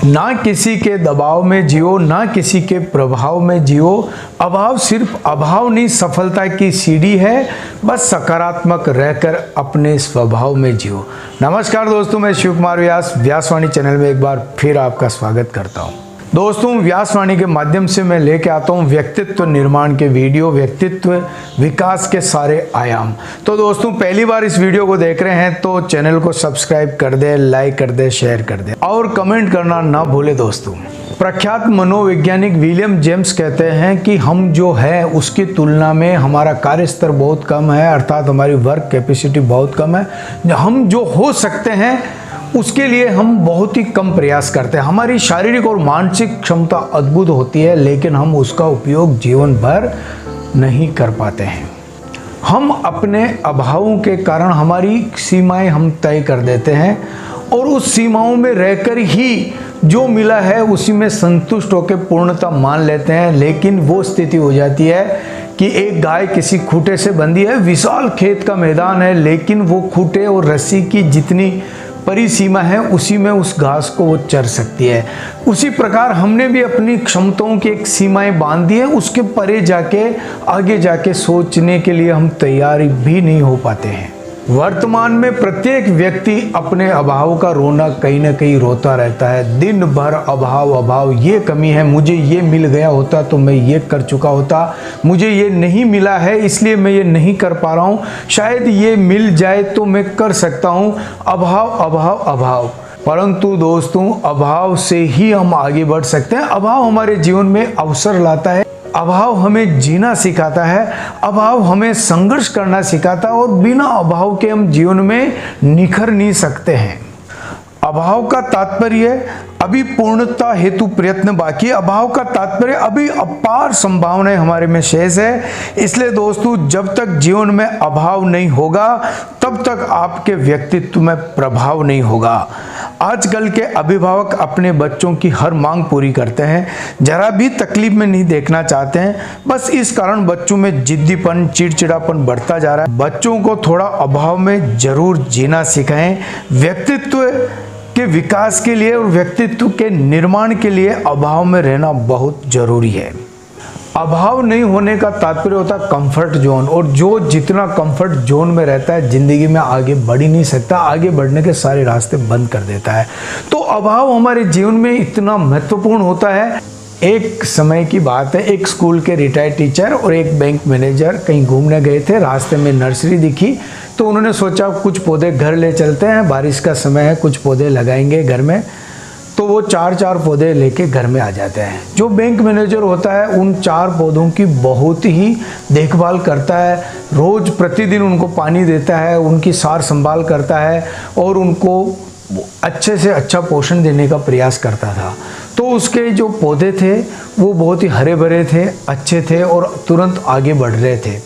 ना किसी के दबाव में जियो, ना किसी के प्रभाव में जियो। अभाव सिर्फ अभाव नहीं, सफलता की सीढ़ी है। बस सकारात्मक रहकर अपने स्वभाव में जियो। नमस्कार दोस्तों, मैं शिव कुमार व्यास व्यासवाणी चैनल में एक बार फिर आपका स्वागत करता हूं। दोस्तों, व्यासवाणी के माध्यम से मैं लेके आता हूं व्यक्तित्व निर्माण के वीडियो, व्यक्तित्व विकास के सारे आयाम। तो दोस्तों, पहली बार इस वीडियो को देख रहे हैं तो चैनल को सब्सक्राइब कर दे, लाइक कर दे, शेयर कर दे और कमेंट करना ना भूले। दोस्तों, प्रख्यात मनोवैज्ञानिक विलियम जेम्स कहते हैं कि हम जो है उसकी तुलना में हमारा कार्य स्तर बहुत कम है, अर्थात हमारी वर्क कैपेसिटी बहुत कम है। हम जो हो सकते हैं उसके लिए हम बहुत ही कम प्रयास करते हैं। हमारी शारीरिक और मानसिक क्षमता अद्भुत होती है, लेकिन हम उसका उपयोग जीवन भर नहीं कर पाते हैं। हम अपने अभावों के कारण हमारी सीमाएं हम तय कर देते हैं और उस सीमाओं में रहकर ही जो मिला है उसी में संतुष्ट होकर पूर्णता मान लेते हैं। लेकिन वो स्थिति हो जाती है कि एक गाय किसी खूंटे से बंधी है, विशाल खेत का मैदान है, लेकिन वो खूंटे और रस्सी की जितनी परिसीमा है उसी में उस घास को वो चर सकती है। उसी प्रकार हमने भी अपनी क्षमताओं की एक सीमाएं बांध दी है, उसके परे जाके आगे जाके सोचने के लिए हम तैयार भी नहीं हो पाते हैं। वर्तमान में प्रत्येक व्यक्ति अपने अभाव का रोना कहीं ना कहीं रोता रहता है। दिन भर अभाव अभाव, ये कमी है, मुझे ये मिल गया होता तो मैं ये कर चुका होता, मुझे ये नहीं मिला है इसलिए मैं ये नहीं कर पा रहा हूँ, शायद ये मिल जाए तो मैं कर सकता हूँ। अभाव अभाव अभाव। परंतु दोस्तों, अभाव से ही हम आगे बढ़ सकते हैं। अभाव हमारे जीवन में अवसर लाता है, अभाव हमें जीना सिखाता है, अभाव हमें संघर्ष करना सिखाता है और बिना अभाव के हम जीवन में निखर नहीं सकते हैं। अभाव का तात्पर्य अभी पूर्णता हेतु प्रयत्न बाकी है। अभाव का तात्पर्य अभी अपार संभावनाएं हमारे में शेष है। इसलिए दोस्तों, जब तक जीवन में अभाव नहीं होगा तब तक आपके व्यक्तित्व में प्रभाव नहीं होगा। आजकल के अभिभावक अपने बच्चों की हर मांग पूरी करते हैं, जरा भी तकलीफ में नहीं देखना चाहते हैं। बस इस कारण बच्चों में जिद्दीपन, चिड़चिड़ापन बढ़ता जा रहा है। बच्चों को थोड़ा अभाव में जरूर जीना सिखाएं। व्यक्तित्व के विकास के लिए और व्यक्तित्व के निर्माण के लिए अभाव में रहना बहुत जरूरी है। अभाव नहीं होने का तात्पर्य होता है कंफर्ट जोन, और जो जितना कंफर्ट जोन में रहता है जिंदगी में आगे बढ़ ही नहीं सकता, आगे बढ़ने के सारे रास्ते बंद कर देता है। तो अभाव हमारे जीवन में इतना महत्वपूर्ण होता है। एक समय की बात है, एक स्कूल के रिटायर्ड टीचर और एक बैंक मैनेजर कहीं घूमने गए थे। रास्ते में नर्सरी दिखी तो उन्होंने सोचा कुछ पौधे घर ले चलते हैं, बारिश का समय है, कुछ पौधे लगाएंगे घर में। तो वो चार पौधे लेके घर में आ जाते हैं। जो बैंक मैनेजर होता है उन 4 पौधों की बहुत ही देखभाल करता है, रोज प्रतिदिन उनको पानी देता है, उनकी सार संभाल करता है और उनको अच्छे से अच्छा पोषण देने का प्रयास करता था। तो उसके जो पौधे थे वो बहुत ही हरे भरे थे, अच्छे थे और तुरंत आगे बढ़ रहे थे।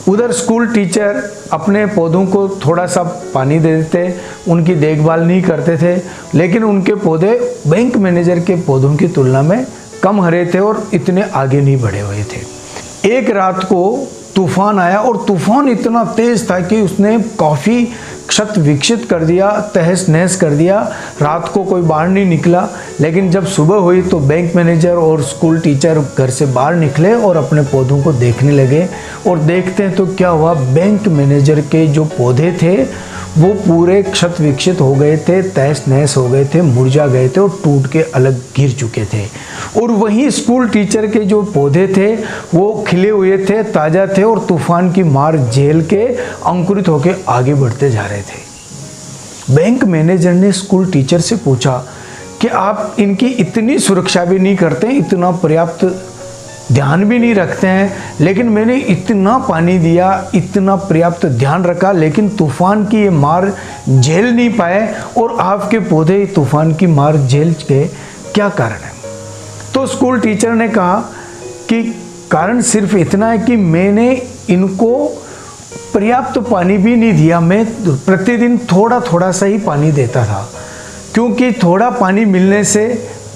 उधर स्कूल टीचर अपने पौधों को थोड़ा सा पानी दे देते, उनकी देखभाल नहीं करते थे, लेकिन उनके पौधे बैंक मैनेजर के पौधों की तुलना में कम हरे थे और इतने आगे नहीं बढ़े हुए थे। एक रात को तूफान आया और तूफान इतना तेज था कि उसने काफ़ी क्षत विक्षित कर दिया, तहस नहस कर दिया। रात को कोई बाहर नहीं निकला, लेकिन जब सुबह हुई तो बैंक मैनेजर और स्कूल टीचर घर से बाहर निकले और अपने पौधों को देखने लगे। और देखते हैं तो क्या हुआ, बैंक मैनेजर के जो पौधे थे वो पूरे क्षत विक्षित हो गए थे, तहस नहस हो गए थे, मुरझा गए थे और टूट के अलग गिर चुके थे। और वहीं स्कूल टीचर के जो पौधे थे वो खिले हुए थे, ताज़ा थे और तूफान की मार झेल के अंकुरित होकर आगे बढ़ते जा रहे थे। बैंक मैनेजर ने स्कूल टीचर से पूछा कि आप इनकी इतनी सुरक्षा भी नहीं करते, इतना पर्याप्त ध्यान भी नहीं रखते हैं, लेकिन मैंने इतना पानी दिया, इतना पर्याप्त ध्यान रखा, लेकिन तूफान की ये मार झेल नहीं पाए और आपके पौधे तूफान की मार झेल गए, क्या कारण है? तो स्कूल टीचर ने कहा कि कारण सिर्फ इतना है कि मैंने इनको पर्याप्त पानी भी नहीं दिया, मैं प्रतिदिन थोड़ा थोड़ा सा ही पानी देता था, क्योंकि थोड़ा पानी मिलने से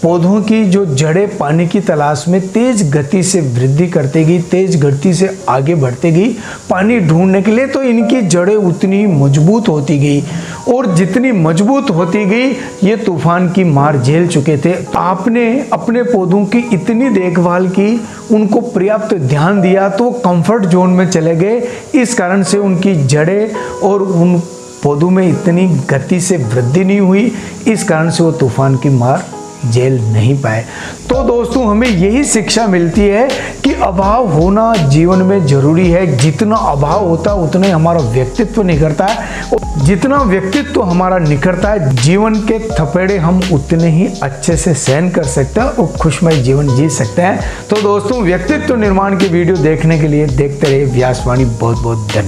पौधों की जो जड़ें पानी की तलाश में तेज गति से वृद्धि करते गई, तेज गति से आगे बढ़ते गई पानी ढूंढने के लिए, तो इनकी जड़ें उतनी मजबूत होती गई और जितनी मजबूत होती गई ये तूफान की मार झेल चुके थे। आपने अपने पौधों की इतनी देखभाल की, उनको पर्याप्त ध्यान दिया तो कंफर्ट जोन में चले गए। इस कारण से उनकी जड़ें और उन पौधों में इतनी गति से वृद्धि नहीं हुई, इस कारण से वो तूफान की मार झेल नहीं पाए। तो दोस्तों हमें यही शिक्षा मिलती है कि अभाव होना जीवन में जरूरी है। जितना अभाव होता है उतना ही हमारा व्यक्तित्व निखरता है, और जितना व्यक्तित्व हमारा निखरता है जीवन के थपेड़े हम उतने ही अच्छे से सहन कर सकते हैं और खुशमय जीवन जी सकते हैं। तो दोस्तों व्यक्तित्व निर्माण की वीडियो देखने के लिए देखते रहिए व्यासवाणी। बहुत बहुत धन्यवाद।